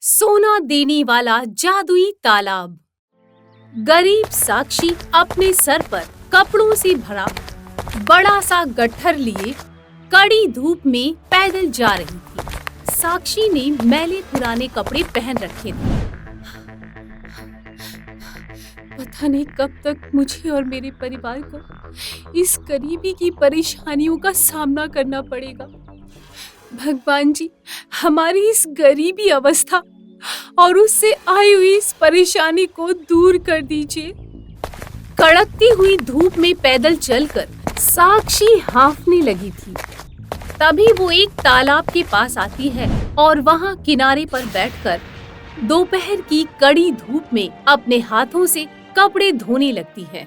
सोना देने वाला जादुई तालाब। गरीब साक्षी अपने सर पर कपड़ों से भरा बड़ा सा गट्ठर लिए कड़ी धूप में पैदल जा रही थी। साक्षी ने मैले पुराने कपड़े पहन रखे थे। पता नहीं कब तक मुझे और मेरे परिवार को इस गरीबी की परेशानियों का सामना करना पड़ेगा। भगवान जी, हमारी इस गरीबी अवस्था और उससे आई हुई इस परेशानी को दूर कर दीजिए। कड़कती हुई धूप में पैदल चलकर साक्षी हांफने लगी थी। तभी वो एक तालाब के पास आती है और वहां किनारे पर बैठकर दोपहर की कड़ी धूप में अपने हाथों से कपड़े धोने लगती है।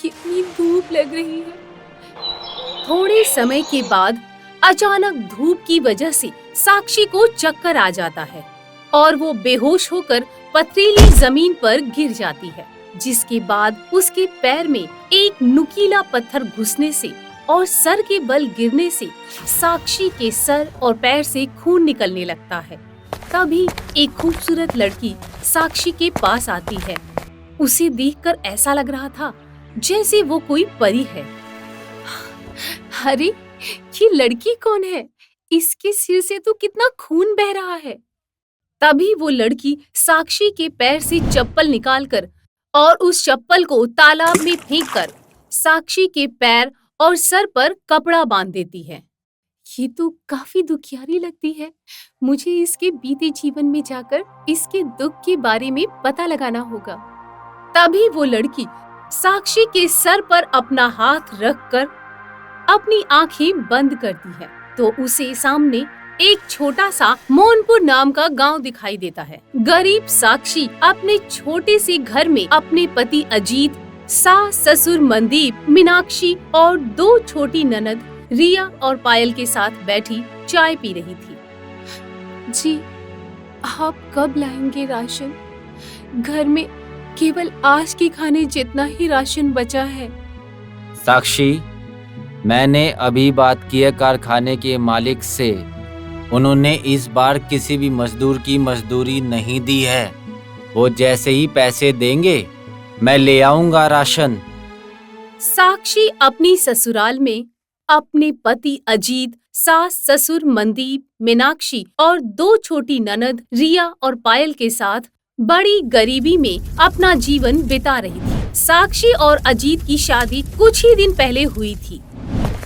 कितनी धूप लग रही है। थोड़े समय के बाद अचानक धूप की वजह से साक्षी को चक्कर आ जाता है और वो बेहोश होकर पथरीली जमीन पर गिर जाती है, जिसके बाद उसके पैर में एक नुकीला पत्थर घुसने से और सर के बल गिरने से साक्षी के सर और पैर से खून निकलने लगता है। तभी एक खूबसूरत लड़की साक्षी के पास आती है। उसे देखकर ऐसा लग रहा था जैसे वो कोई परी है। अरे, ये लड़की कौन है? इसके सिर से तो कितना खून बह रहा है। तभी वो लड़की साक्षी के पैर से चप्पल निकालकर और उस चप्पल को तालाब में फेंककर साक्षी के पैर और सर पर कपड़ा बांध देती है। ये तो काफी दुखियारी लगती है। मुझे इसके बीते जीवन में जाकर इसके दुख के बारे में पता लगाना होगा। तभी वो लड़की साक्षी के सर पर अपना हाथ रखकर अपनी आंखें बंद करती है तो उसे सामने एक छोटा सा मोहनपुर नाम का गांव दिखाई देता है। गरीब साक्षी अपने छोटे से घर में अपने पति अजीत, सास ससुर मनदीप, मीनाक्षी और दो छोटी ननद रिया और पायल के साथ बैठी चाय पी रही थी। जी, आप कब लाएंगे राशन? घर में केवल आज के खाने जितना ही राशन बचा है। साक्षी, मैंने अभी बात की है कारखाने के मालिक से। उन्होंने इस बार किसी भी मजदूर की मजदूरी नहीं दी है। वो जैसे ही पैसे देंगे मैं ले आऊंगा राशन। साक्षी अपनी ससुराल में अपने पति अजीत, सास ससुर मनदीप, मीनाक्षी और दो छोटी ननद रिया और पायल के साथ बड़ी गरीबी में अपना जीवन बिता रही थी। साक्षी और अजीत की शादी कुछ ही दिन पहले हुई थी।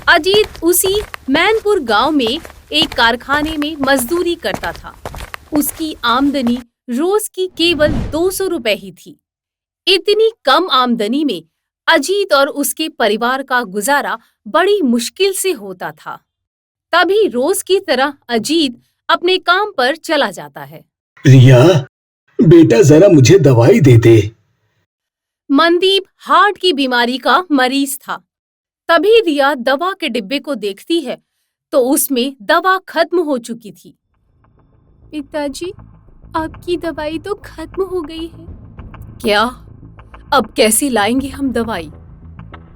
अजीत उसी मैनपुर गांव में एक कारखाने में मजदूरी करता था। उसकी आमदनी रोज की केवल 200 रुपए ही थी। इतनी कम आमदनी में अजीत और उसके परिवार का गुजारा बड़ी मुश्किल से होता था। तभी रोज की तरह अजीत अपने काम पर चला जाता है। रिया, बेटा जरा मुझे दवाई दे दे। मनदीप हार्ट की बीमारी का मरीज था। तभी रिया दवा के डिब्बे को देखती है तो उसमें दवा खत्म हो चुकी थी। पिताजी, आपकी दवाई तो खत्म हो गई है। क्या? अब कैसे लाएंगे हम दवाई?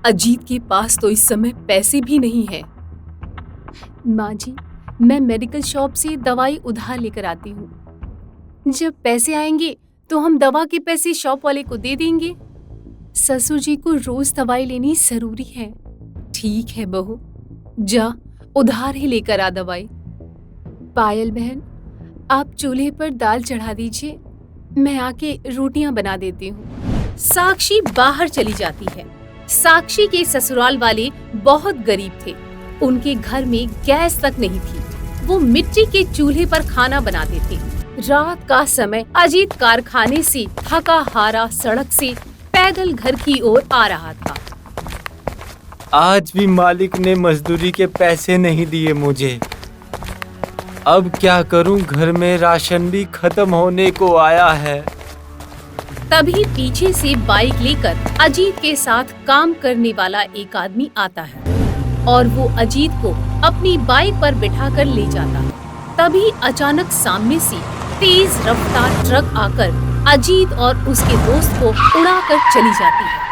अजीत के पास तो इस समय पैसे भी नहीं है। माँ जी, मैं मेडिकल शॉप से दवाई उधार लेकर आती हूँ। जब पैसे आएंगे तो हम दवा के पैसे शॉप वाले को दे देंगे। ससुर जी को रोज दवाई लेनी जरूरी है। ठीक है बहू, जा उधार ही लेकर आ दवाई। पायल बहन, आप चूल्हे पर दाल चढ़ा दीजिए, मैं आके रोटियां बना देती हूँ। साक्षी बाहर चली जाती है। साक्षी के ससुराल वाले बहुत गरीब थे। उनके घर में गैस तक नहीं थी। वो मिट्टी के चूल्हे पर खाना बनाते थे। रात का समय अजीत कारखाने से थका हारा सड़क से पैदल घर की ओर आ रहा था। आज भी मालिक ने मजदूरी के पैसे नहीं दिए मुझे। अब क्या करूं? घर में राशन भी खत्म होने को आया है। तभी पीछे से बाइक लेकर अजीत के साथ काम करने वाला एक आदमी आता है और वो अजीत को अपनी बाइक पर बिठाकर ले जाता है। तभी अचानक सामने से तेज रफ्तार ट्रक आकर अजीत और उसके दोस्त को उड़ाकर चली जाती है।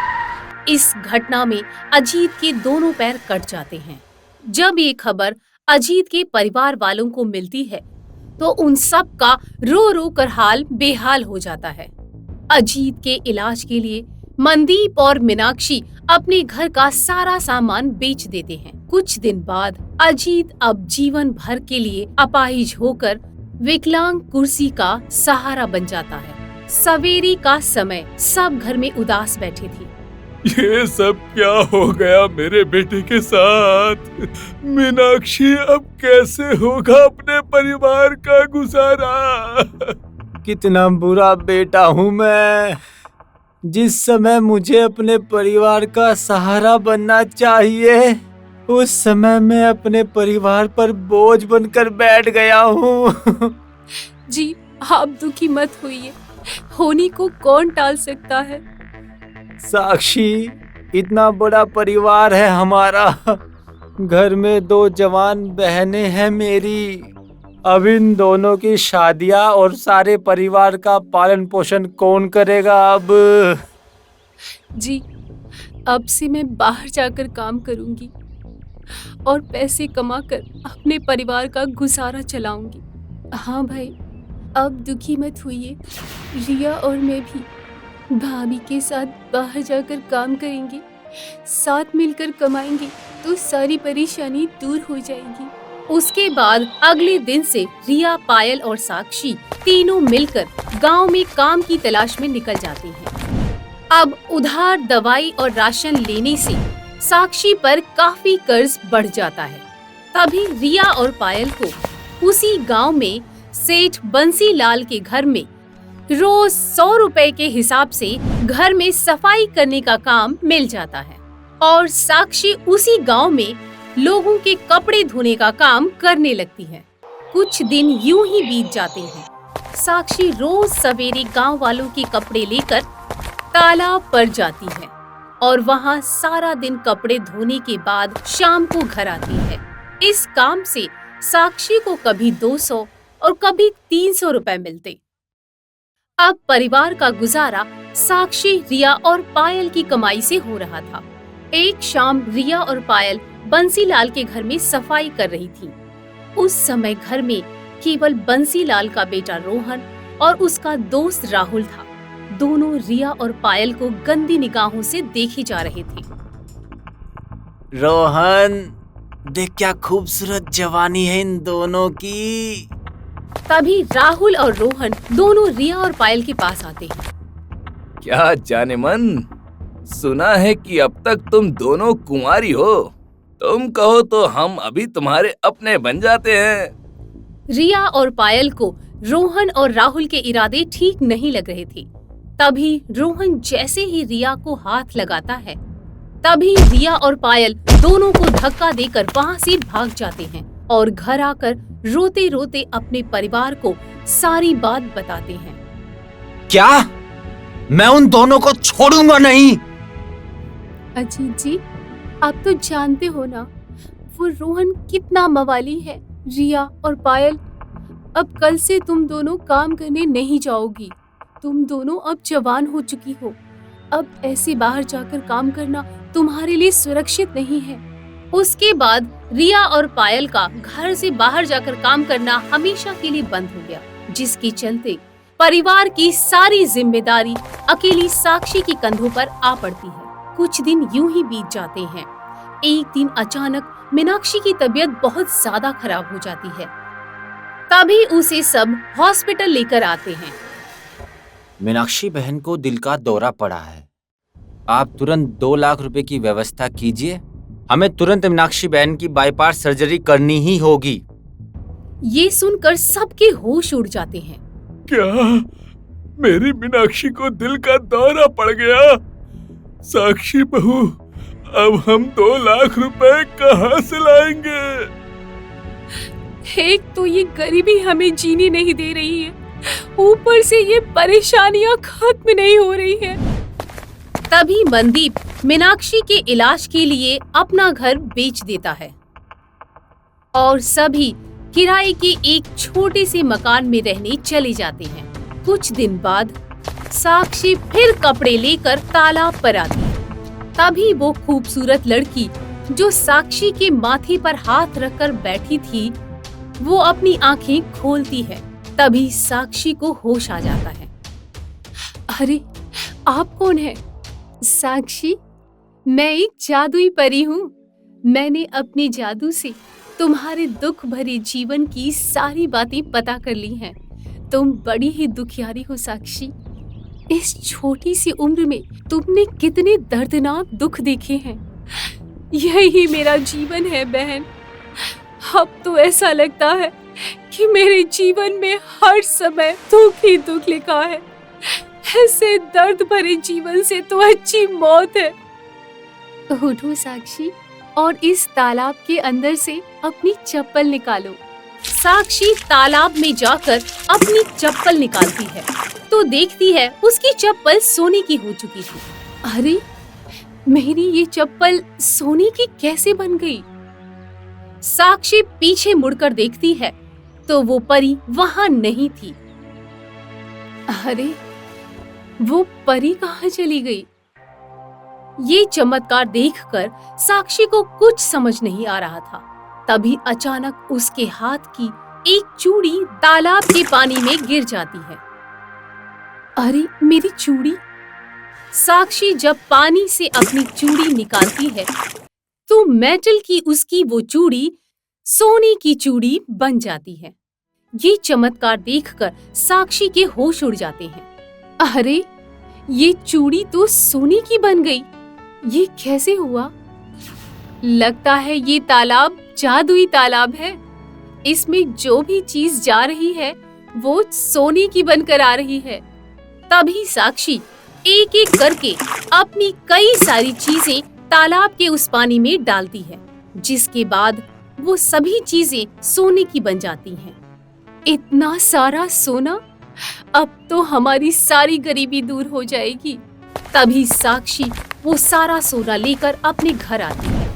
इस घटना में अजीत के दोनों पैर कट जाते हैं। जब ये खबर अजीत के परिवार वालों को मिलती है तो उन सब का रो रो कर हाल बेहाल हो जाता है। अजीत के इलाज के लिए मनदीप और मीनाक्षी अपने घर का सारा सामान बेच देते हैं। कुछ दिन बाद अजीत अब जीवन भर के लिए अपाहिज होकर विकलांग कुर्सी का सहारा बन जाता है। सवेरे का समय, सब घर में उदास बैठे थे। ये सब क्या हो गया मेरे बेटे के साथ? मीनाक्षी अब कैसे होगा अपने परिवार का गुजारा? कितना बुरा बेटा हूँ मैं। जिस समय मुझे अपने परिवार का सहारा बनना चाहिए, उस समय मैं अपने परिवार पर बोझ बनकर बैठ गया हूँ। जी, आप दुखी मत होइए, होनी को कौन टाल सकता है। साक्षी, इतना बड़ा परिवार है हमारा। घर में 2 जवान बहनें हैं मेरी। अब इन दोनों की शादियां और सारे परिवार का पालन पोषण कौन करेगा अब? जी, अब से मैं बाहर जाकर काम करूंगी और पैसे कमाकर अपने परिवार का गुजारा चलाऊंगी। हाँ भाई, अब दुखी मत होइए। रिया और मैं भी भाभी के साथ बाहर जाकर काम करेंगे, साथ मिलकर कमाएंगे तो सारी परेशानी दूर हो जाएगी। उसके बाद अगले दिन से रिया, पायल और साक्षी तीनों मिलकर गांव में काम की तलाश में निकल जाते हैं। अब उधार दवाई और राशन लेने से साक्षी पर काफी कर्ज बढ़ जाता है। तभी रिया और पायल को उसी गांव में सेठ बंसीलाल के घर में रोज 100 रुपए के हिसाब से घर में सफाई करने का काम मिल जाता है और साक्षी उसी गांव में लोगों के कपड़े धोने का काम करने लगती है। कुछ दिन यूं ही बीत जाते हैं। साक्षी रोज सवेरे गांव वालों के कपड़े लेकर तालाब पर जाती है और वहां सारा दिन कपड़े धोने के बाद शाम को घर आती है। इस काम से साक्षी को कभी 200 और कभी 300 रुपए मिलते। अब परिवार का गुजारा साक्षी, रिया और पायल की कमाई से हो रहा था। एक शाम रिया और पायल बंसीलाल के घर में सफाई कर रही थी। उस समय घर में केवल बंसीलाल का बेटा रोहन और उसका दोस्त राहुल था। दोनों रिया और पायल को गंदी निगाहों से देखे जा रहे थे। रोहन, देख क्या खूबसूरत जवानी है इन दोनों की। तभी राहुल और रोहन दोनों रिया और पायल के पास आते हैं। क्या जाने मन, सुना है कि अब तक तुम दोनों कुंवारी हो। तुम कहो तो हम अभी तुम्हारे अपने बन जाते हैं। रिया और पायल को रोहन और राहुल के इरादे ठीक नहीं लग रहे थे। तभी रोहन जैसे ही रिया को हाथ लगाता है, तभी रिया और पायल दोनों को धक्का देकर वहाँ से भाग जाते हैं और घर आकर रोते रोते अपने परिवार को सारी बात बताते हैं। क्या? मैं उन दोनों को छोड़ूंगा नहीं। अजीत जी, आप तो जानते हो ना वो रोहन कितना मवाली है। रिया और पायल, अब कल से तुम दोनों काम करने नहीं जाओगी। तुम दोनों अब जवान हो चुकी हो। अब ऐसे बाहर जाकर काम करना तुम्हारे लिए सुरक्षित नहीं है। उसके बाद रिया और पायल का घर से बाहर जाकर काम करना हमेशा के लिए बंद हो गया, जिसके चलते परिवार की सारी जिम्मेदारी अकेली साक्षी के कंधों पर आ पड़ती है। कुछ दिन यूं ही बीत जाते हैं। एक दिन अचानक मीनाक्षी की तबीयत बहुत ज्यादा खराब हो जाती है। तभी उसे सब हॉस्पिटल लेकर आते हैं। मीनाक्षी बहन को दिल का दौरा पड़ा है। आप तुरंत 2 लाख रुपए की व्यवस्था कीजिए। हमें तुरंत मीनाक्षी बहन की बाईपास सर्जरी करनी ही होगी। ये सुनकर सबके होश उड़ जाते हैं। क्या मेरी मीनाक्षी को दिल का दौरा पड़ गया? साक्षी बहू, अब हम 2 लाख रुपए कहाँ से लाएंगे? एक तो ये गरीबी हमें जीने नहीं दे रही है, ऊपर से ये परेशानियां खत्म नहीं हो रही है। तभी मनदीप मीनाक्षी के इलाज के लिए अपना घर बेच देता है और सभी किराए के एक छोटे से मकान में रहने चले जाते हैं। कुछ दिन बाद साक्षी फिर कपड़े लेकर तालाब पर आती है। तभी वो खूबसूरत लड़की जो साक्षी के माथे पर हाथ रखकर बैठी थी, वो अपनी आंखें खोलती है। तभी साक्षी को होश आ जाता है। अरे, आप कौन है? साक्षी, मैं एक जादुई परी हूँ। मैंने अपने जादू से तुम्हारे दुख भरे जीवन की सारी बातें पता कर ली हैं। तुम बड़ी ही दुखियारी हो साक्षी। इस छोटी सी उम्र में तुमने कितने दर्दनाक दुख देखे हैं। यही मेरा जीवन है बहन। अब तो ऐसा लगता है कि मेरे जीवन में हर समय दुख ही दुख लिखा है। ऐसे दर्द भरे जीवन से तो अच्छी मौत है। उठो साक्षी और इस तालाब के अंदर से अपनी चप्पल निकालो। साक्षी तालाब में जाकर अपनी चप्पल निकालती है तो देखती है उसकी चप्पल सोने की हो चुकी थी। अरे, मेरी ये चप्पल सोने की कैसे बन गई? साक्षी पीछे मुड़कर देखती है तो वो परी वहां नहीं थी। अरे, वो परी कहाँ चली गई? ये चमत्कार देखकर साक्षी को कुछ समझ नहीं आ रहा था। तभी अचानक उसके हाथ की एक चूड़ी तालाब के पानी में गिर जाती है। अरे, मेरी चूड़ी! साक्षी जब पानी से अपनी चूड़ी निकालती है तो मेटल की उसकी वो चूड़ी सोने की चूड़ी बन जाती है। ये चमत्कार देखकर साक्षी के होश उड़ जाते हैं। अरे, ये चूड़ी तो सोने की बन गई। ये कैसे हुआ? लगता है ये तालाब जादुई तालाब है। इसमें जो भी चीज जा रही है वो सोने की बनकर आ रही है। तभी साक्षी एक एक करके अपनी कई सारी चीजें तालाब के उस पानी में डालती है, जिसके बाद वो सभी चीजें सोने की बन जाती हैं। इतना सारा सोना! अब तो हमारी सारी गरीबी दूर हो जाएगी। तभी साक्षी वो सारा सोना लेकर अपने घर आती है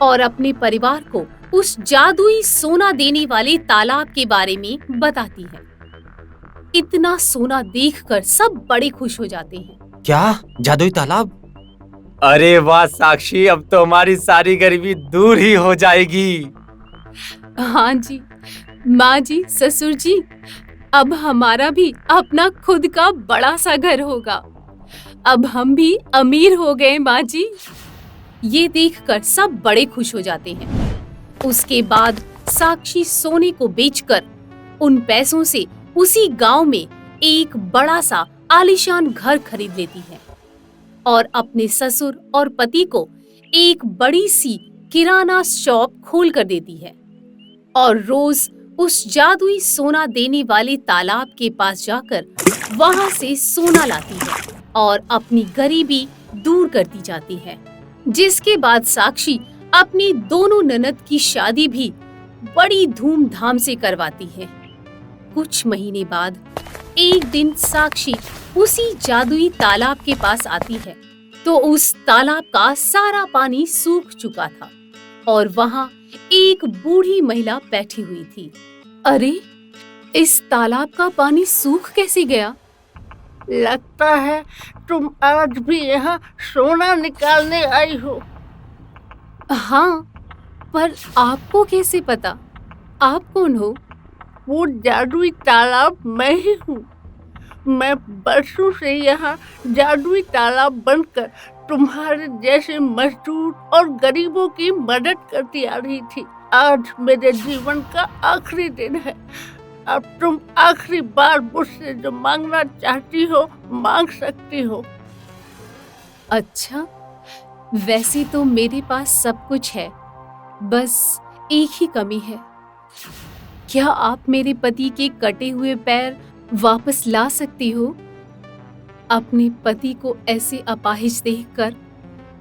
और अपने परिवार को उस जादुई सोना देने वाले तालाब के बारे में बताती है। इतना सोना देखकर सब बड़े खुश हो जाते हैं। क्या जादुई तालाब? अरे वाह साक्षी, अब तो हमारी सारी गरीबी दूर ही हो जाएगी। हाँ जी, माँ जी, ससुर जी, अब हमारा भी अपना खुद का बड़ा सा घर होगा। अब हम भी अमीर हो गए माँ जी। ये देखकर सब बड़े खुश हो जाते हैं। उसके बाद साक्षी सोने को बेचकर उन पैसों से उसी गांव में एक बड़ा सा आलीशान घर खरीद लेती है और अपने ससुर और पति को एक बड़ी सी किराना शॉप खोल कर देती है और रोज उस जादुई सोना देने वाले तालाब के पास जाकर वहां से सोना लाती है और अपनी गरीबी दूर करती जाती है। जिसके बाद साक्षी अपनी दोनों ननद की शादी भी बड़ी धूमधाम से करवाती है। कुछ महीने बाद एक दिन साक्षी उसी जादुई तालाब के पास आती है तो उस तालाब का सारा पानी सूख चुका था और वहां एक बूढ़ी महिला बैठी हुई थी। अरे, इस तालाब का पानी सूख कैसे गया? लगता है तुम आज भी यहाँ सोना निकालने आई हो। हाँ, पर आपको कैसे पता? आप कौन हो? वो जादुई तालाब मैं ही हूँ। मैं बरसों से यहाँ जादुई तालाब बनकर तुम्हारे जैसे मजदूर और गरीबों की मदद करती आ रही थी। आज मेरे जीवन का आखिरी दिन है। अब तुम आखिरी बार मुझसे जो मांगना चाहती हो मांग सकती हो। अच्छा, वैसे तो मेरे पास सब कुछ है, बस एक ही कमी है। क्या आप मेरे पति के कटे हुए पैर वापस ला सकती हो? अपने पति को ऐसे अपाहिज देखकर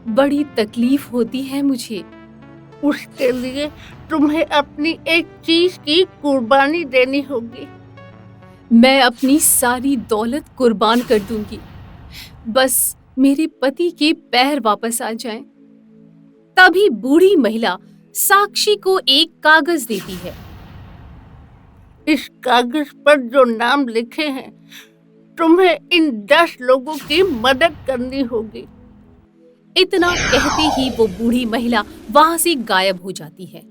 बड़ी तकलीफ होती है मुझे। उसके लिए तुम्हें अपनी एक चीज की कुर्बानी देनी होगी। मैं अपनी सारी दौलत कुर्बान कर दूंगी, बस मेरे पति के पैर वापस आ जाएं। तभी बूढ़ी महिला साक्षी को एक कागज देती है। इस कागज पर जो नाम लिखे हैं तुम्हें इन 10 लोगों की मदद करनी होगी। इतना कहते ही वो बूढ़ी महिला वहां से गायब हो जाती है।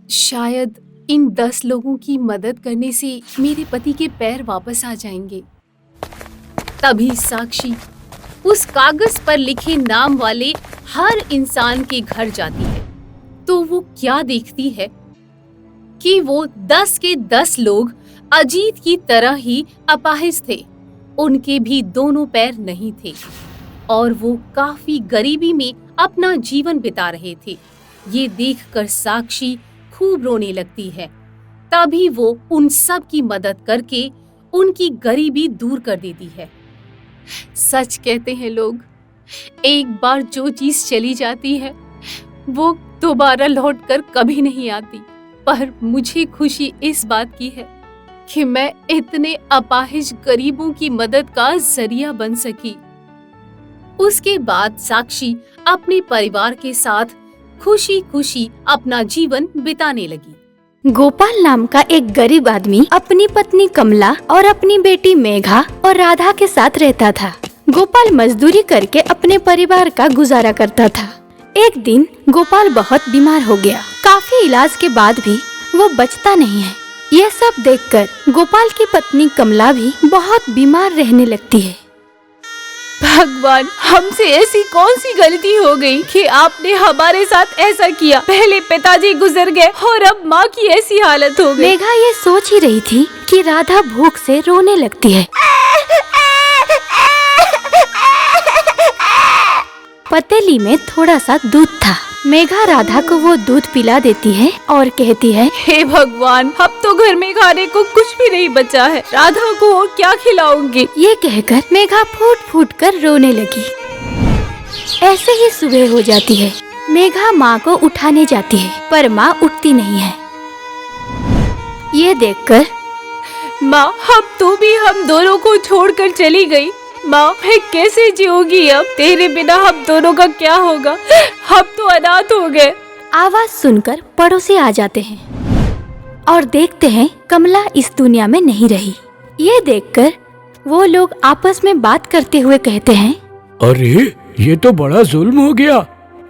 शायद इन 10 लोगों की मदद करने से मेरे पति के पैर वापस आ जाएंगे। तभी साक्षी उस कागज पर लिखे नाम वाले हर इंसान के घर जाती है, तो वो क्या देखती है कि वो 10 के 10 लोग अजीत की तरह ही अपाहिज थे। उनके भी दोनों पैर नहीं थे और वो काफी गरीबी में अपना जीवन बिता रहे थे। ये देखकर साक्षी खूब रोने लगती है। तभी वो उन सब की मदद करके उनकी गरीबी दूर कर देती है। सच कहते हैं लोग, एक बार जो चीज चली जाती है वो दोबारा लौटकर कभी नहीं आती। पर मुझे खुशी इस बात की है कि मैं इतने अपाहिज गरीबों की मदद का जरिया बन सकी। उसके बाद साक्षी अपने परिवार के साथ खुशी खुशी अपना जीवन बिताने लगी। गोपाल नाम का एक गरीब आदमी अपनी पत्नी कमला और अपनी बेटी मेघा और राधा के साथ रहता था। गोपाल मजदूरी करके अपने परिवार का गुजारा करता था। एक दिन गोपाल बहुत बीमार हो गया। काफी इलाज के बाद भी वो बचता नहीं है। यह सब देखकर गोपाल की पत्नी कमला भी बहुत बीमार रहने लगती है। भगवान, हमसे ऐसी कौन सी गलती हो गई कि आपने हमारे साथ ऐसा किया? पहले पिताजी गुजर गए और अब माँ की ऐसी हालत हो गई। मेघा ये सोच ही रही थी कि राधा भूख से रोने लगती है। पतीली में थोड़ा सा दूध था। मेघा राधा को वो दूध पिला देती है और कहती है, हे भगवान, अब तो घर में खाने को कुछ भी नहीं बचा है। राधा को और क्या खिलाऊंगी? ये कहकर मेघा फूट फूट कर रोने लगी। ऐसे ही सुबह हो जाती है। मेघा माँ को उठाने जाती है पर माँ उठती नहीं है। ये देखकर, माँ, अब तू भी हम दोनों को छोड़कर चली गई। माँ, मैं कैसे जीऊंगी अब? तेरे बिना हम दोनों का क्या होगा? हम तो अनाथ हो गए। आवाज सुनकर पड़ोसी आ जाते हैं और देखते हैं कमला इस दुनिया में नहीं रही। ये देखकर वो लोग आपस में बात करते हुए कहते हैं, अरे ये तो बड़ा जुल्म हो गया।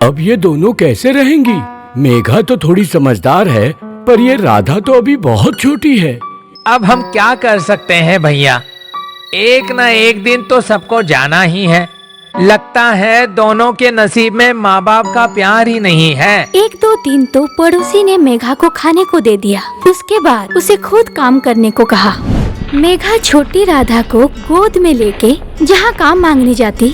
अब ये दोनों कैसे रहेंगी? मेघा तो थोड़ी समझदार है पर ये राधा तो अभी बहुत छोटी है। अब हम क्या कर सकते हैं भैया, एक न एक दिन तो सबको जाना ही है। लगता है दोनों के नसीब में माँ बाप का प्यार ही नहीं है। 1-2 दिन तो पड़ोसी ने मेघा को खाने को दे दिया। उसके बाद उसे खुद काम करने को कहा। मेघा छोटी राधा को गोद में लेके जहाँ काम मांगने जाती,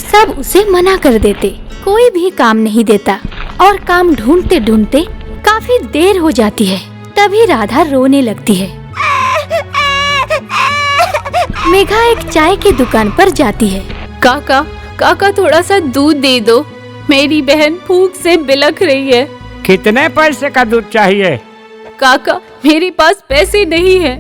सब उसे मना कर देते। कोई भी काम नहीं देता और काम ढूंढते ढूंढते काफी देर हो जाती है। तभी राधा रोने लगती है। मेघा एक चाय की दुकान पर जाती है। काका, काका, थोड़ा सा दूध दे दो। मेरी बहन भूख से बिलख रही है। कितने पैसे का दूध चाहिए? काका, मेरे पास पैसे नहीं है।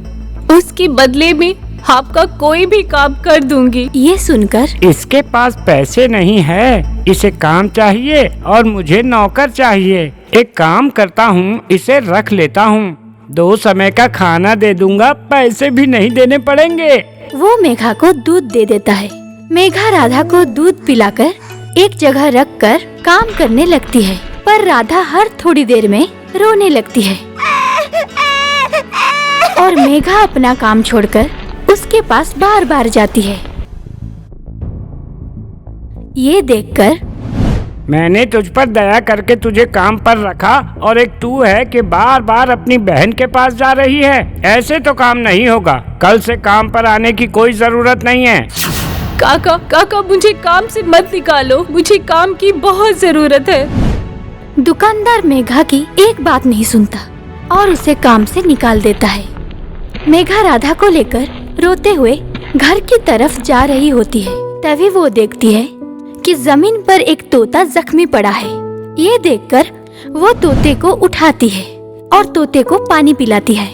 उसके बदले में आपका कोई भी काम कर दूंगी। ये सुनकर, इसके पास पैसे नहीं है, इसे काम चाहिए और मुझे नौकर चाहिए। एक काम करता हूँ, इसे रख लेता हूँ। 2 समय का खाना दे दूंगा, पैसे भी नहीं देने पड़ेंगे। वो मेघा को दूध दे देता है। मेघा राधा को दूध पिलाकर एक जगह रखकर काम करने लगती है, पर राधा हर थोड़ी देर में रोने लगती है और मेघा अपना काम छोड़कर उसके पास बार बार जाती है। ये देखकर, मैंने तुझ पर दया करके तुझे काम पर रखा और एक तू है कि बार बार अपनी बहन के पास जा रही है। ऐसे तो काम नहीं होगा। कल से काम पर आने की कोई जरूरत नहीं है। काका, काका, मुझे काम से मत निकालो। मुझे काम की बहुत जरूरत है। दुकानदार मेघा की एक बात नहीं सुनता और उसे काम से निकाल देता है। मेघा राधा को लेकर रोते हुए घर की तरफ जा रही होती है। तभी वो देखती है कि जमीन पर एक तोता जख्मी पड़ा है। ये देखकर वो तोते को उठाती है और तोते को पानी पिलाती है।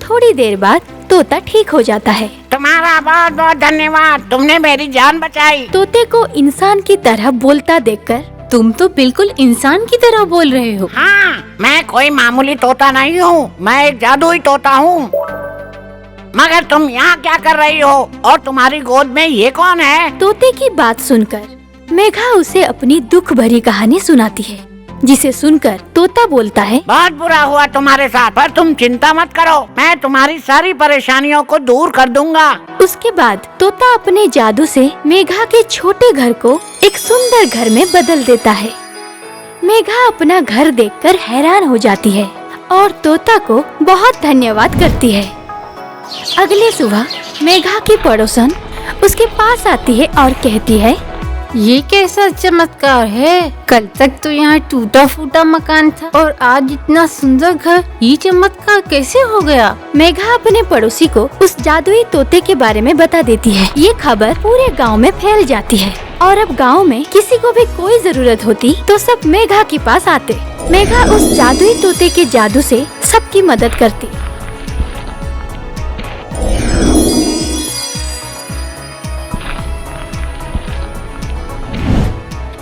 थोड़ी देर बाद तोता ठीक हो जाता है। तुम्हारा बहुत बहुत धन्यवाद, तुमने मेरी जान बचाई। तोते को इंसान की तरह बोलता देखकर, तुम तो बिल्कुल इंसान की तरह बोल रहे हो। हाँ, मैं कोई मामूली तोता नहीं हूँ, मैं एक जादुई तोता हूँ। मगर तुम यहाँ क्या कर रही हो और तुम्हारी गोद में ये कौन है? तोते की बात सुनकर मेघा उसे अपनी दुख भरी कहानी सुनाती है। जिसे सुनकर तोता बोलता है, बहुत बुरा हुआ तुम्हारे साथ, पर तुम चिंता मत करो, मैं तुम्हारी सारी परेशानियों को दूर कर दूंगा। उसके बाद तोता अपने जादू से मेघा के छोटे घर को एक सुंदर घर में बदल देता है। मेघा अपना घर देखकर हैरान हो जाती है और तोता को बहुत धन्यवाद करती है। अगली सुबह मेघा की पड़ोसन उसके पास आती है और कहती है, ये कैसा चमत्कार है? कल तक तो यहाँ टूटा फूटा मकान था और आज इतना सुंदर घर। ये चमत्कार कैसे हो गया? मेघा अपने पड़ोसी को उस जादुई तोते के बारे में बता देती है। ये खबर पूरे गांव में फैल जाती है और अब गांव में किसी को भी कोई जरूरत होती तो सब मेघा के पास आते। मेघा उस जादुई तोते के जादू से सबकी मदद करती।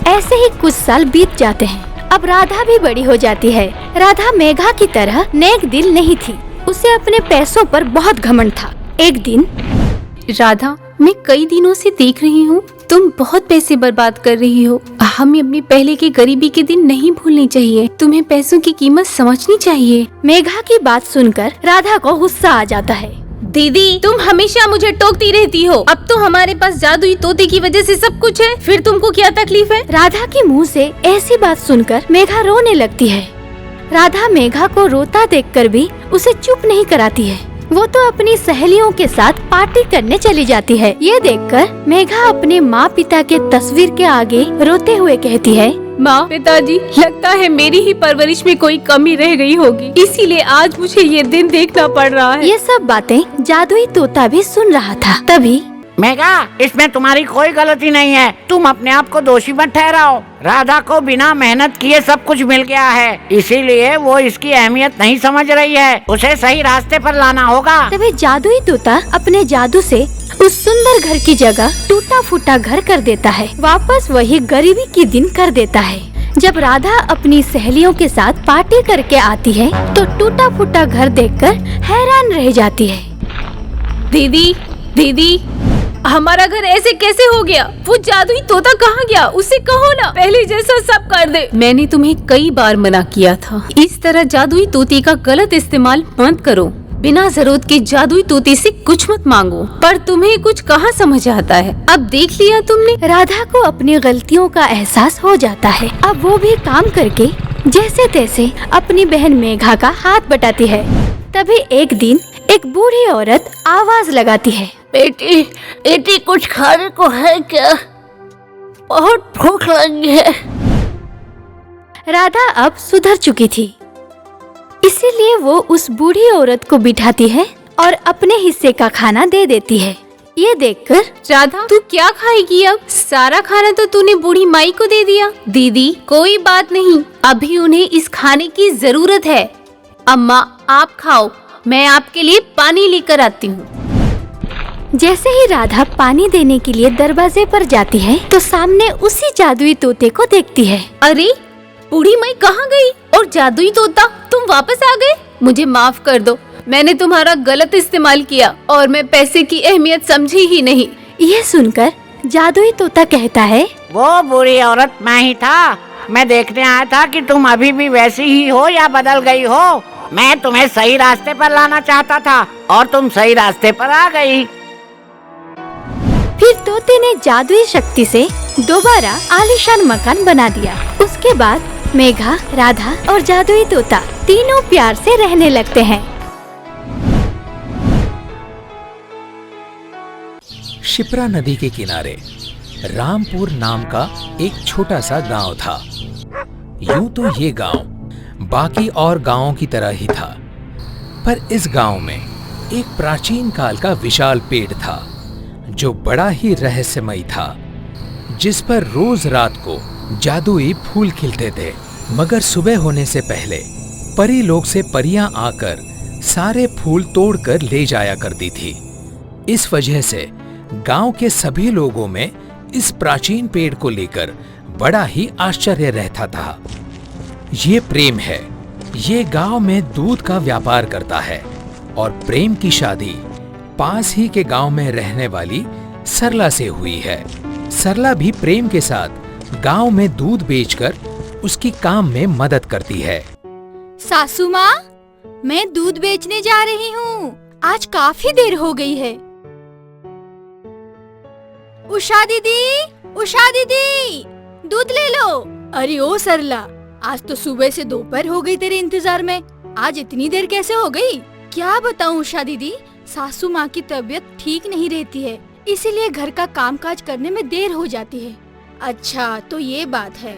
ऐसे ही कुछ साल बीत जाते हैं। अब राधा भी बड़ी हो जाती है। राधा मेघा की तरह नेक दिल नहीं थी। उसे अपने पैसों पर बहुत घमंड था। एक दिन, राधा, मैं कई दिनों से देख रही हूँ तुम बहुत पैसे बर्बाद कर रही हो। हमें अपने पहले के गरीबी के दिन नहीं भूलने चाहिए। तुम्हें पैसों की कीमत समझनी चाहिए। मेघा की बात सुनकर राधा को गुस्सा आ जाता है। दीदी, तुम हमेशा मुझे टोकती रहती हो। अब तो हमारे पास जादुई तोते की वजह से सब कुछ है, फिर तुमको क्या तकलीफ है? राधा के मुंह से ऐसी बात सुनकर मेघा रोने लगती है। राधा मेघा को रोता देखकर भी उसे चुप नहीं कराती है। वो तो अपनी सहेलियों के साथ पार्टी करने चली जाती है। ये देखकर मेघा अपने माँ पिता के तस्वीर के आगे रोते हुए कहती है, माँ, पिताजी, लगता है मेरी ही परवरिश में कोई कमी रह गई होगी, इसीलिए आज मुझे ये दिन देखना पड़ रहा है। ये सब बातें जादुई तोता भी सुन रहा था। तभी, मेघा, इसमें तुम्हारी कोई गलती नहीं है, तुम अपने आप को दोषी मत ठहराओ। राधा को बिना मेहनत किए सब कुछ मिल गया है, इसीलिए वो इसकी अहमियत नहीं समझ रही है। उसे सही रास्ते पर लाना होगा। तभी जादुई तोता अपने जादू से उस सुंदर घर की जगह टूटा फूटा घर कर देता है। वापस वही गरीबी की दिन कर देता है। जब राधा अपनी सहेलियों के साथ पार्टी करके आती है तो टूटा फूटा घर देखकर हैरान रह जाती है। दीदी, दीदी, हमारा घर ऐसे कैसे हो गया? वो जादुई तोता कहाँ गया? उसे कहो ना पहले जैसा सब कर दे। मैंने तुम्हें कई बार मना किया था, इस तरह जादुई तोते का गलत इस्तेमाल मत करो। बिना जरूरत के जादुई तोते से कुछ मत मांगो, पर तुम्हें कुछ कहाँ समझ आता है। अब देख लिया तुमने। राधा को अपनी गलतियों का एहसास हो जाता है। अब वो भी काम करके जैसे तैसे अपनी बहन मेघा का हाथ बटाती है। तभी एक दिन एक बूढ़ी औरत आवाज लगाती है, बेटी, बेटी, कुछ खाने को है क्या? बहुत भूख लगी है। राधा अब सुधर चुकी थी, इसीलिए वो उस बूढ़ी औरत को बिठाती है और अपने हिस्से का खाना दे देती है। ये देखकर, राधा, तू क्या खाएगी अब? सारा खाना तो तूने बूढ़ी माई को दे दिया। दीदी, कोई बात नहीं, अभी उन्हें इस खाने की जरूरत है। अम्मा, आप खाओ, मैं आपके लिए पानी लेकर आती हूँ। जैसे ही राधा पानी देने के लिए दरवाजे पर जाती है तो सामने उसी जादुई तोते को देखती है। अरे, बूढ़ी माई कहाँ गई? और जादुई तोता, तुम वापस आ गए? मुझे माफ कर दो, मैंने तुम्हारा गलत इस्तेमाल किया और मैं पैसे की अहमियत समझी ही नहीं। ये सुनकर जादुई तोता कहता है, वो बुरी औरत मैं ही था। मैं देखने आया था कि तुम अभी भी वैसी ही हो या बदल गई हो। मैं तुम्हें सही रास्ते पर लाना चाहता था और तुम सही रास्ते पर आ गई। फिर तोते ने जादुई शक्ति से दोबारा आलीशान मकान बना दिया। उसके बाद मेघा, राधा और जादुई तोता तीनों प्यार से रहने लगते हैं। शिप्रा नदी के किनारे रामपुर नाम का एक छोटा सा गांव था। यूं तो ये गांव बाकी और गांवों की तरह ही था, पर इस गांव में एक प्राचीन काल का विशाल पेड़ था जो बड़ा ही रहस्यमयी था, जिस पर रोज रात को जादुई फूल खिलते थे। मगर सुबह होने से पहले परी लोग से परियां आकर सारे फूल तोड़कर ले जाया करती थी। इस वजह से गांव के सभी लोगों में इस प्राचीन पेड़ को लेकर बड़ा ही आश्चर्य रहता था। ये प्रेम है। ये गांव में दूध का व्यापार करता है और प्रेम की शादी पास ही के गांव में रहने वाली सरला से हुई है। सरला भी प्रेम के साथ गांव में दूध बेचकर उसकी काम में मदद करती है। सासू माँ, मैं दूध बेचने जा रही हूँ। आज काफी देर हो गई है। उषा दीदी, उषा दीदी, दूध ले लो। अरे ओ सरला, आज तो सुबह से दोपहर हो गई तेरे इंतजार में। आज इतनी देर कैसे हो गई? क्या बताऊँ उषा दीदी, सासू माँ की तबीयत ठीक नहीं रहती है, इसीलिए घर का कामकाज करने में देर हो जाती है। अच्छा तो ये बात है,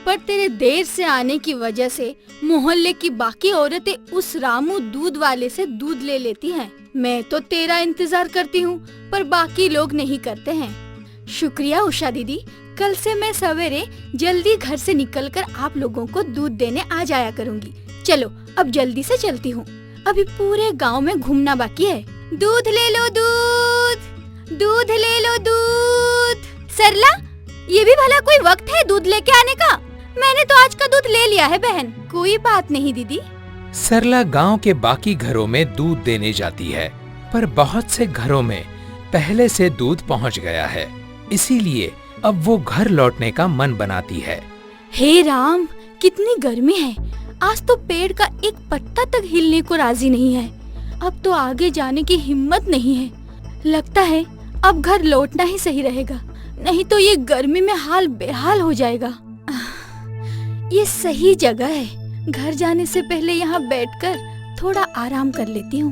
पर तेरे देर से आने की वजह से मोहल्ले की बाकी औरतें उस रामू दूध वाले से दूध ले लेती हैं। मैं तो तेरा इंतजार करती हूँ, पर बाकी लोग नहीं करते हैं। शुक्रिया उषा दीदी, कल से मैं सवेरे जल्दी घर से निकलकर आप लोगों को दूध देने आ जाया करूँगी। चलो अब जल्दी से चलती हूँ, अभी पूरे गांव में घूमना बाकी है। दूध ले लो दूध, दूध ले लो दूध। सरला, ये भी भला कोई वक्त है दूध लेके आने का? मैंने तो आज का दूध ले लिया है बहन। कोई बात नहीं दीदी। सरला गांव के बाकी घरों में दूध देने जाती है, पर बहुत से घरों में पहले से दूध पहुंच गया है, इसीलिए अब वो घर लौटने का मन बनाती है। हे राम, कितनी गर्मी है। आज तो पेड़ का एक पत्ता तक हिलने को राजी नहीं है। अब तो आगे जाने की हिम्मत नहीं है। लगता है अब घर लौटना ही सही रहेगा, नहीं तो ये गर्मी में हाल बेहाल हो जाएगा। ये सही जगह है, घर जाने से पहले यहाँ बैठकर थोड़ा आराम कर लेती हूँ।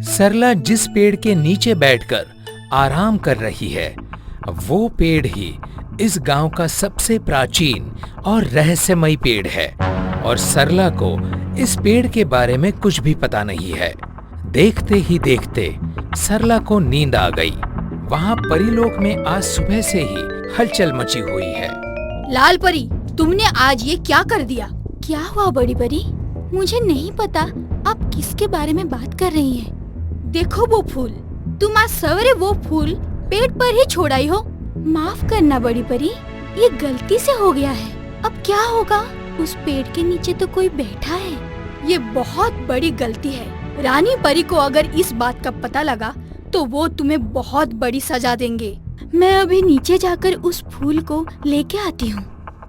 सरला जिस पेड़ के नीचे बैठकर आराम कर रही है, वो पेड़ ही इस गांव का सबसे प्राचीन और रहस्यमयी पेड़ है, और सरला को इस पेड़ के बारे में कुछ भी पता नहीं है। देखते ही देखते सरला को नींद आ गई। वहाँ परीलोक में आज सुबह से ही हलचल मची हुई है। लाल परी, तुमने आज ये क्या कर दिया? क्या हुआ बड़ी परी? मुझे नहीं पता आप किसके बारे में बात कर रही हैं। देखो वो फूल, तुम आज सवेरे वो फूल पेड़ पर ही छोड़ आई हो। माफ करना बड़ी परी, ये गलती से हो गया है। अब क्या होगा? उस पेड़ के नीचे तो कोई बैठा है। ये बहुत बड़ी गलती है। रानी परी को अगर इस बात का पता लगा तो वो तुम्हें बहुत बड़ी सजा देंगे। मैं अभी नीचे जाकर उस फूल को लेके आती हूँ।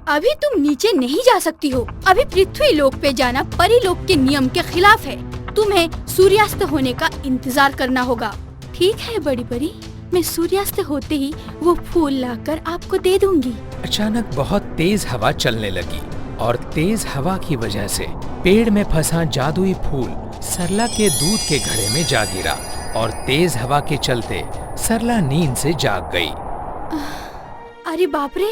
अभी तुम नीचे नहीं जा सकती हो। अभी पृथ्वी लोक पे जाना परी लोक के नियम के खिलाफ है। तुम्हें सूर्यास्त होने का इंतजार करना होगा। ठीक है बड़ी परी, मैं सूर्यास्त होते ही वो फूल लाकर आपको दे दूंगी। अचानक बहुत तेज हवा चलने लगी, और तेज हवा की वजह से पेड़ में फंसा जादुई फूल सरला के दूध के घड़े में जा गिरा, और तेज हवा के चलते सरला नींद से जाग गई। अरे बाप रे,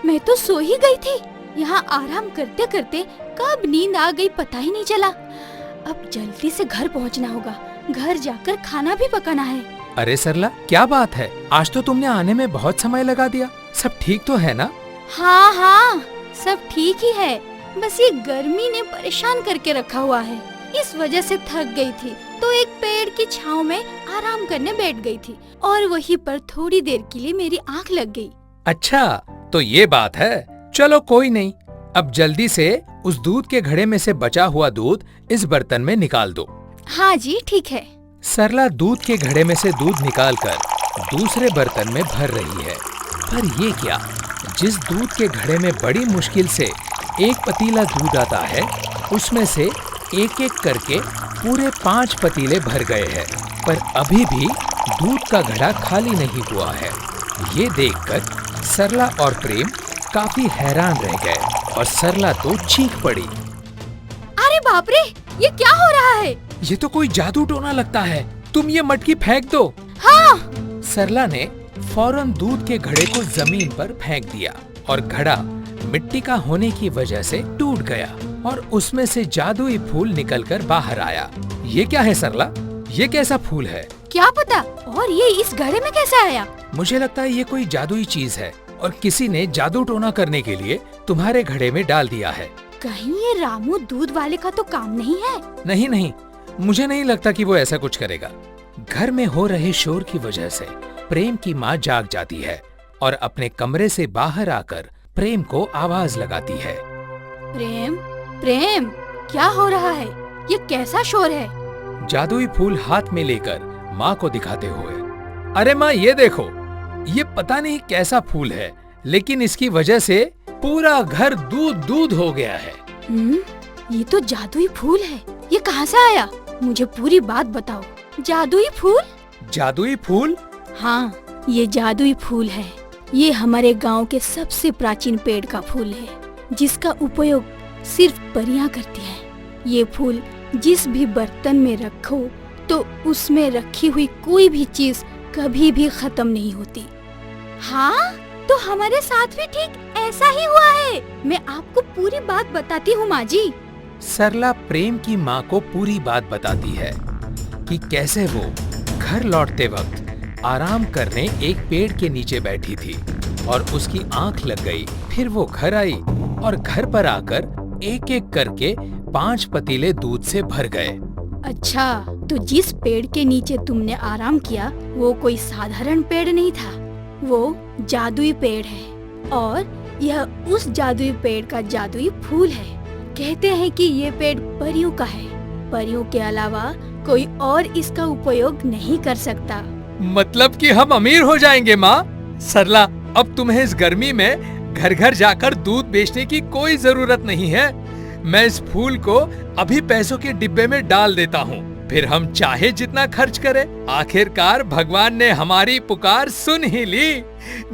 मैं तो सो ही गई थी। यहाँ आराम करते करते कब नींद आ गई पता ही नहीं चला। अब जल्दी से घर पहुँचना होगा। घर जाकर खाना भी पकाना है। अरे सरला, क्या बात है? आज तो तुमने आने में बहुत समय लगा दिया। सब ठीक तो है ना? हाँ हाँ, सब ठीक ही है। बस ये गर्मी ने परेशान करके रखा हुआ है, इस वजह से थक गई थी, तो एक पेड़ की छांव में आराम करने बैठ गई थी, और वहीं पर थोड़ी देर के लिए मेरी आंख लग गई। अच्छा, तो ये बात है। चलो कोई नहीं, अब जल्दी से उस दूध के घड़े में से बचा हुआ दूध इस बर्तन में निकाल दो। हाँ जी ठीक है। सरला दूध के घड़े में से दूध निकालकर दूसरे बर्तन में भर रही है। पर ये क्या, जिस दूध के घड़े में बड़ी मुश्किल से एक पतीला दूध आता है, उसमें से एक एक करके पूरे 5 पतीले भर गए हैं, पर अभी भी दूध का घड़ा खाली नहीं हुआ है। ये देखकर सरला और प्रेम काफी हैरान रह गए, और सरला तो चीख पड़ी। अरे बाप रे, ये क्या हो रहा है? ये तो कोई जादू टोना लगता है। तुम ये मटकी फेंक दो। हाँ। सरला ने फौरन दूध के घड़े को जमीन पर फेंक दिया, और घड़ा मिट्टी का होने की वजह से टूट गया, और उसमें से जादुई फूल निकलकर बाहर आया। ये क्या है सरला? ये कैसा फूल है? क्या पता, और ये इस घड़े में कैसे आया? मुझे लगता है ये कोई जादुई चीज है, और किसी ने जादू टोना करने के लिए तुम्हारे घड़े में डाल दिया है। कहीं ये रामू दूध वाले का तो काम नहीं है? नहीं नहीं, मुझे नहीं लगता कि वो ऐसा कुछ करेगा। घर में हो रहे शोर की वजह से प्रेम की माँ जाग जाती है, और अपने कमरे से बाहर आकर प्रेम को आवाज लगाती है। प्रेम, प्रेम, क्या हो रहा है? ये कैसा शोर है? जादुई फूल हाथ में लेकर माँ को दिखाते हुए, अरे माँ ये देखो, ये पता नहीं कैसा फूल है, लेकिन इसकी वजह से पूरा घर दूध दूध हो गया है। ये तो जादुई फूल है। ये कहाँ से आया? मुझे पूरी बात बताओ। जादुई फूल? जादुई फूल? हाँ, ये जादुई फूल है। ये हमारे गांव के सबसे प्राचीन पेड़ का फूल है, जिसका उपयोग सिर्फ परियां करती हैं। ये फूल जिस भी बर्तन में रखो तो उसमें रखी हुई कोई भी चीज कभी भी खत्म नहीं होती। हाँ, तो हमारे साथ भी ठीक ऐसा ही हुआ है। मैं आपको पूरी बात बताती हूँ माँ जी। सरला प्रेम की माँ को पूरी बात बताती है कि कैसे वो घर लौटते वक्त आराम करने एक पेड़ के नीचे बैठी थी और उसकी आंख लग गई। फिर वो घर आई और घर पर आकर एक एक करके 5 पतीले दूध से भर गए। अच्छा, तो जिस पेड़ के नीचे तुमने आराम किया वो कोई साधारण पेड़ नहीं था, वो जादुई पेड़ है और यह उस जादुई पेड़ का जादुई फूल है। कहते हैं कि ये पेड़ परियों का है। परियों के अलावा कोई और इसका उपयोग नहीं कर सकता। मतलब कि हम अमीर हो जाएंगे माँ। सरला, अब तुम्हें इस गर्मी में घर घर जाकर दूध बेचने की कोई जरूरत नहीं है। मैं इस फूल को अभी पैसों के डिब्बे में डाल देता हूँ, फिर हम चाहे जितना खर्च करें। आखिरकार भगवान ने हमारी पुकार सुन ही ली।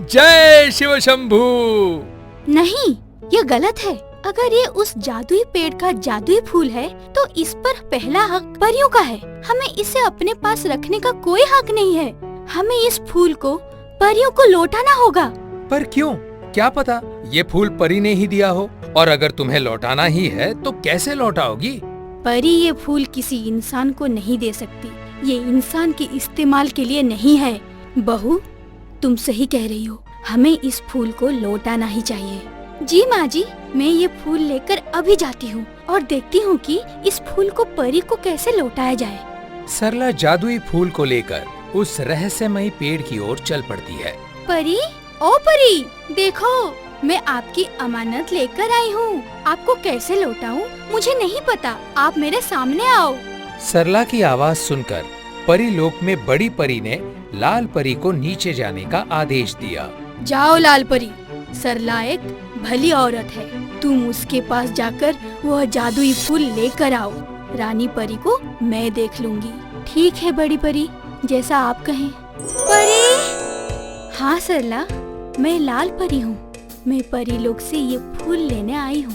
जय शिव शंभू। नहीं, ये गलत है। अगर ये उस जादुई पेड़ का जादुई फूल है तो इस पर पहला हक परियों का है। हमें इसे अपने पास रखने का कोई हक नहीं है। हमें इस फूल को परियों को लौटाना होगा। पर क्यों? क्या पता ये फूल परी ने ही दिया हो, और अगर तुम्हें लौटाना ही है तो कैसे लौटाओगी? परी ये फूल किसी इंसान को नहीं दे सकती। ये इंसान के इस्तेमाल के लिए नहीं है। बहू, तुम सही कह रही हो। हमें इस फूल को लौटाना ही चाहिए। जी माँ जी, मैं ये फूल लेकर अभी जाती हूँ और देखती हूँ कि इस फूल को परी को कैसे लौटाया जाए। सरला जादुई फूल को लेकर उस रहस्यमयी पेड़ की ओर चल पड़ती है। परी, ओ परी, देखो मैं आपकी अमानत लेकर आई हूँ। आपको कैसे लौटाऊं मुझे नहीं पता। आप मेरे सामने आओ। सरला की आवाज सुनकर परी लोक में बड़ी परी ने लाल परी को नीचे जाने का आदेश दिया। जाओ लाल परी, सरला एक भली औरत है। तुम उसके पास जाकर वह जादुई फूल लेकर आओ। रानी परी को मैं देख लूंगी। ठीक है बड़ी परी, जैसा आप कहें। परी! हाँ सरला, मैं लाल परी हूँ। मैं परी लोग से ये फूल लेने आई हूँ।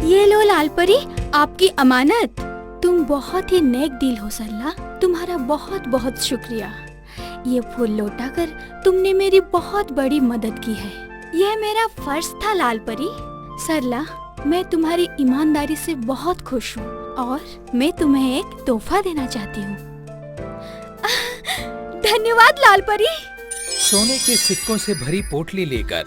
ये लो लाल परी, आपकी अमानत। तुम बहुत ही नेक दिल हो सरला। तुम्हारा बहुत बहुत शुक्रिया। ये फूल लौटाकर तुमने मेरी बहुत बड़ी मदद की है। यह मेरा फर्ज था लाल परी। सरला, मैं तुम्हारी ईमानदारी से बहुत खुश हूँ और मैं तुम्हें एक तोहफा देना चाहती हूँ। धन्यवाद लाल परी। सोने के सिक्कों से भरी पोटली लेकर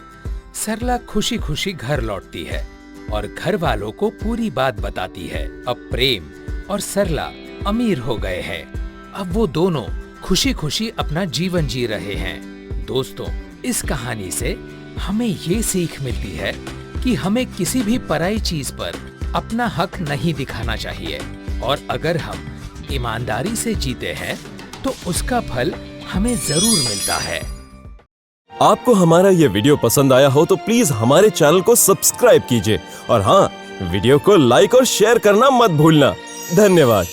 सरला खुशी खुशी घर लौटती है और घर वालों को पूरी बात बताती है। अब प्रेम और सरला अमीर हो गए हैं। अब वो दोनों खुशी खुशी अपना जीवन जी रहे हैं। दोस्तों, इस कहानी से हमें ये सीख मिलती है कि हमें किसी भी पराई चीज पर अपना हक नहीं दिखाना चाहिए, और अगर हम ईमानदारी से जीते हैं तो उसका फल हमें जरूर मिलता है। आपको हमारा ये वीडियो पसंद आया हो तो प्लीज हमारे चैनल को सब्सक्राइब कीजिए और हाँ, वीडियो को लाइक और शेयर करना मत भूलना। धन्यवाद।